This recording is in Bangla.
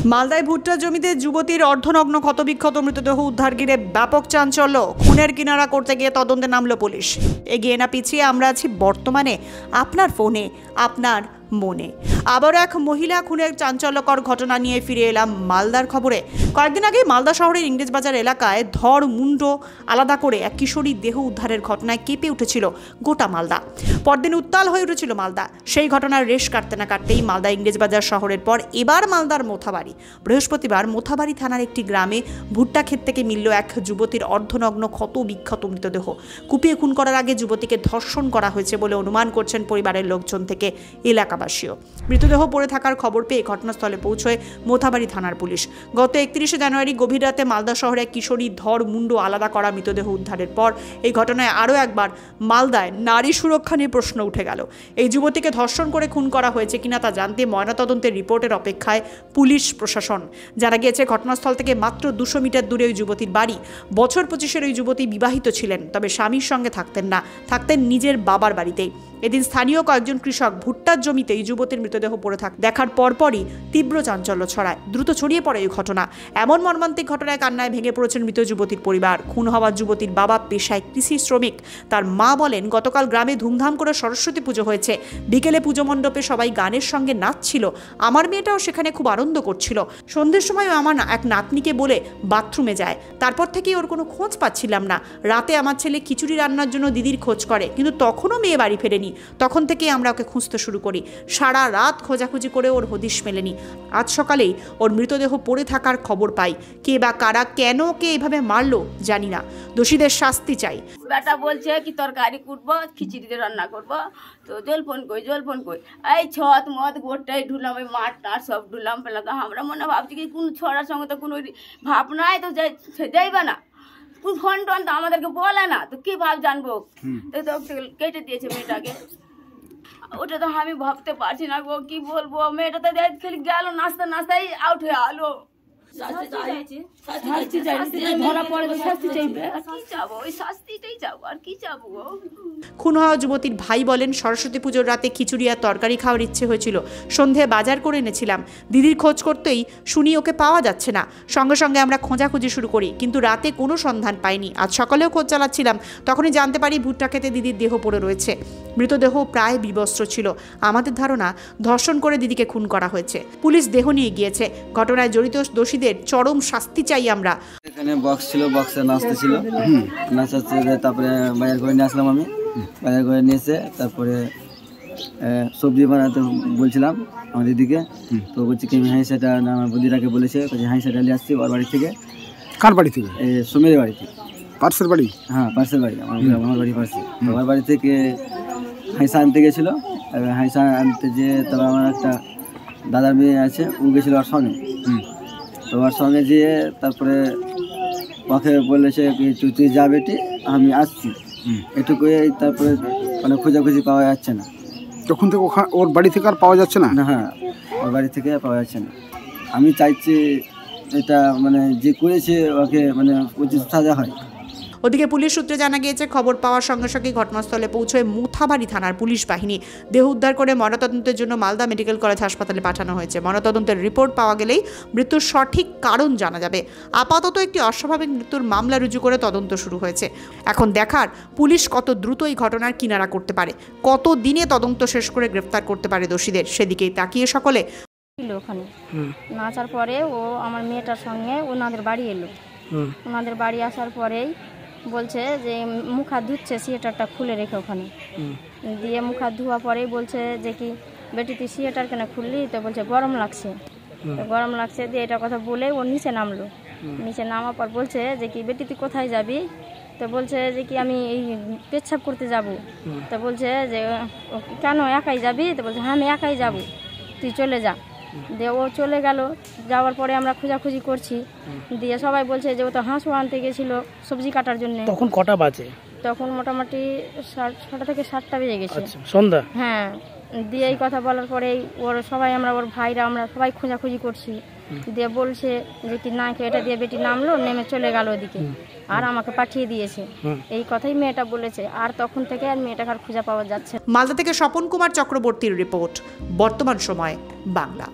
মালদায় ভুট্টা জমিতে যুবতীর অর্ধনগ্ন ক্ষতবিক্ষত মৃতদেহ উদ্ধার ঘিরে ব্যাপক চাঞ্চল্য। খুনের কিনারা করতে গিয়ে তদন্তে নামল পুলিশ। এগিয়ে না পিছিয়ে আমরা আছি বর্তমানে আপনার ফোনে, আপনার মনে। আবার এক মহিলা খুনের চাঞ্চল্যকর ঘটনা নিয়ে ফিরে এলাম মালদার খবরে। কয়েকদিন আগে মালদা শহরের ইংরেজবাজার এলাকায় ধর মুন্ড আলাদা করে এক কিশোরীর দেহ উদ্ধারের ঘটনায় কেঁপে উঠেছিল গোটা মালদা। পরদিন উত্তাল হয়ে উঠেছিল মালদা। সেই ঘটনার রেশ কাটতে না কাটতেই মালদা ইংরেজবাজার শহরের পর এবার মালদার মোথাবাড়ি। বৃহস্পতিবার মোথাবাড়ি থানার একটি গ্রামে ভুট্টা ক্ষেত থেকে মিলল এক যুবতীর অর্ধনগ্ন ক্ষত বিক্ষত মৃতদেহ। কুপিয়ে খুন করার আগে যুবতীকে ধর্ষণ করা হয়েছে বলে অনুমান করছেন পরিবারের লোকজন থেকে এলাকাবাসীও। মৃতদেহ পড়ে থাকার খবর পেয়ে ঘটনাস্থলে পৌঁছয় মোথাবাড়ি থানার পুলিশ। গত 31শে জানুয়ারি গভীর রাতে মালদা শহরে এক কিশোরী ধর মুন্ড আলাদা করা মৃতদেহ উদ্ধারের পর এই ঘটনায় আরও একবার মালদায় নারী সুরক্ষা নিয়ে প্রশ্ন উঠে গেল। এই যুবতীকে ধর্ষণ করে খুন করা হয়েছে কিনা তা জানতে ময়নাতদন্তের রিপোর্টের অপেক্ষায় পুলিশ প্রশাসন। জানা গিয়েছে ঘটনাস্থল থেকে মাত্র 200 মিটার দূরে ওই যুবতীর বাড়ি। বছর 25-এর ওই যুবতী বিবাহিত ছিলেন, তবে স্বামীর সঙ্গে থাকতেন না, থাকতেন নিজের বাবার বাড়িতেই। এদিন স্থানীয় কয়েকজন কৃষক ভুট্টার জমিতে এই যুবতীর মৃতদেহ পড়ে দেখার পরপরই তীব্র চাঞ্চল্য ছড়ায়। দ্রুত ছড়িয়ে পড়ে এই ঘটনা। এমন মর্মান্তিক ঘটনায় কান্নায় ভেঙে পড়েছেন মৃত যুবতীর পরিবার। খুন হওয়া যুবতীর বাবা পেশায় কৃষি শ্রমিক। তার মা বলেন, গতকাল গ্রামে ধুমধাম করে সরস্বতী পুজো হয়েছে। বিকেলে পুজো মণ্ডপে সবাই গানের সঙ্গে নাচছিল। আমার মেয়েটাও সেখানে খুব আনন্দ করছিল। সন্ধ্যের সময় আমার এক নাতনিকে বলে বাথরুমে যায়। তারপর থেকেই ওর কোনো খোঁজ পাচ্ছিলাম না। রাতে আমার ছেলে খিচুড়ি রান্নার জন্য দিদির খোঁজ করে, কিন্তু তখনও মেয়ে বাড়ি ফেরেনি। তখন থেকেই আমরা ওকে খুঁজতে শুরু করি। সারা রাত খোঁজাখুঁজি করে ওর হদিশ মেলেনি। আজ সকালেই ওর মৃতদেহ পড়ে থাকার খবর পাই। কে বা কারা কেন ওকে এইভাবে মারলো জানি না। দোষীদের শাস্তি চাই। বেটা বলছে কি তরকারি কুটবো, খিচুড়ি রান্না করবো, তো জল ফোন কই এই ছত মত গোটাই ঢুলাম, ওই মাঠ টাট সব ঢুলাম পেলাম। তো আমরা মনে ভাবছি কি কোন ছড়ার সঙ্গে তো কোনো ভাবনাই তো যাইবে না, কোন ফোন টোন তো আমাদেরকে বলে না, তো কি ভাব জানবো। তো কেটে দিয়েছে মেয়েটাকে। ওটা তো আমি ভাবতে পারছি না গো, কি বলবো। মেয়েটা তো খালি গেল নাচতে নাচতেই আউট হয়ে আলো। খুন হওয়া যুবতীর ভাই বলেন, সরস্বতী পুজোর রাতে খিচুড়ি আর তরকারি খাওয়ার ইচ্ছে হয়েছিল। সন্ধে বাজার করে এনেছিলাম। দিদির খোঁজ করতেই শুনি ওকে পাওয়া যাচ্ছে না। সঙ্গে সঙ্গে আমরা খোঁজাখুঁজি শুরু করি, কিন্তু রাতে কোনো সন্ধান পাইনি। আজ সকালেও খোঁজ চালাচ্ছিলাম, তখনই জানতে পারি ভুট্টা খেতে দিদির দেহ পড়ে রয়েছে। মৃতদেহ প্রায় বিবস্ত্র ছিল। আমাদের ধারণা ধর্ষণ করে দিদিকে খুন করা হয়েছে। পুলিশ দেহ নিয়ে গিয়েছে। ঘটনায় জড়িত দোষীদের চরম শাস্তি চাই আমরা। এখানে বক্স ছিল, বক্সে নাচতে ছিল, নাচাচ্ছে। তারপরে বাজার করে নিয়ে আসলাম আমি। বাজার করে নিয়ে এসে তারপরে সবজি বানাতে বলছিলাম আমার দিদিকে। তো বলছি কি হ্যাঁ সেটা আমার বুদিরাকে বলেছে, হ্যাঁ সেটা নিয়ে আসছি ওর বাড়ি থেকে। কার বাড়ি থেকে? সুমের বাড়ি থেকে। পার্সের বাড়ি? হ্যাঁ পার্সের বাড়ি, আমার বাড়ি পার্সে। আমার বাড়ি থেকে হাইসা আনতে গেছিলো। হাইসা আনতে যেয়ে তবে আমার একটা দাদার মেয়ে আছে, ও গেছিলো ওর সঙ্গে। তো ওর সঙ্গে যেয়ে তারপরে ওকে বলেছে কি তুই যা বেটি, আমি আসছি, এটুকুই। তারপরে মানে খোঁজাখুঁজি পাওয়া যাচ্ছে না। তখন থেকে ওর বাড়ি থেকে আর পাওয়া যাচ্ছে না? হ্যাঁ, ওর বাড়ি থেকে পাওয়া যাচ্ছে না। আমি চাইছি এটা মানে যে করেছে ওকে মানে উচিত সাজা হয়। ওদিকে পুলিশ সূত্রে জানা গিয়েছে, খবর পাওয়ার সঙ্গে সঙ্গে ঘটনাস্থলে পৌঁছয় মোথাবাড়ি থানার পুলিশ বাহিনী। দেহ উদ্ধার করে ময়নাতদন্তের জন্য মালদা মেডিকেল কলেজ হাসপাতালে পাঠানো হয়েছে। ময়নাতদন্তের রিপোর্ট পাওয়া গেলেই মৃত্যুর সঠিক কারণ জানা যাবে। আপাতত একটি অস্বাভাবিক মৃত্যুর মামলা রুজু করে তদন্ত শুরু হয়েছে। এখন দেখার পুলিশ কত দ্রুত এই ঘটনার কিনারা করতে পারে, কত দিনে তদন্ত শেষ করে গ্রেফতার করতে পারে দোষীদের, সেদিকেই তাকিয়ে সকলে। ওখানে নাচার পরে ও আমার মেয়েটার সঙ্গে ওনাদের বাড়ি এলো। ওনাদের বাড়ি আসার পরেই বলছে যে মুখ হাত ধুচ্ছে, সিয়েটারটা খুলে রেখে ওখানে দিয়ে মুখ হাত ধোয়া পরেই বলছে যে কি বেটি তুই সিয়েটার কেন খুললি? তো বলছে গরম লাগছে। গরম লাগছে দিয়ে এটা কথা বলে ও নিচে নামলো। নিচে নামার পর বলছে যে কি বেটি তুই কোথায় যাবি? তো বলছে যে কি আমি এই পেচ্ছাপ করতে যাব। তো বলছে যে কেন একাই যাবি? তো বলছে হ্যাঁ আমি একাই যাব, তুই চলে যা। দিয়ে ও চলে গেল। যাওয়ার পরে আমরা খোঁজাখুঁজি করছি, দিয়ে সবাই বলছে যে ও তো হাঁসও আনতে গেছিলো সবজি কাটার জন্য। তখন কটা বাজে? তখন মোটামুটি 6টা থেকে 7টা বেজে গেছে, সন্ধ্যা। হ্যাঁ, দিয়ে এই কথা বলার পরেই ওর সবাই আমরা ওর ভাইরা আমরা সবাই খোঁজাখুঁজি করছি। দিয়ে বলছে যে কি না এটা দিয়ে বেটি নামলো, নেমে চলে গেল ওদিকে, আর আমাকে পাঠিয়ে দিয়েছে। এই কথাই মেয়েটা বলেছে। আর তখন থেকে আর মেয়েটাকে আর খুঁজে পাওয়া যাচ্ছে। মালদা থেকে স্বপন কুমার চক্রবর্তীর রিপোর্ট, বর্তমান সময় বাংলা।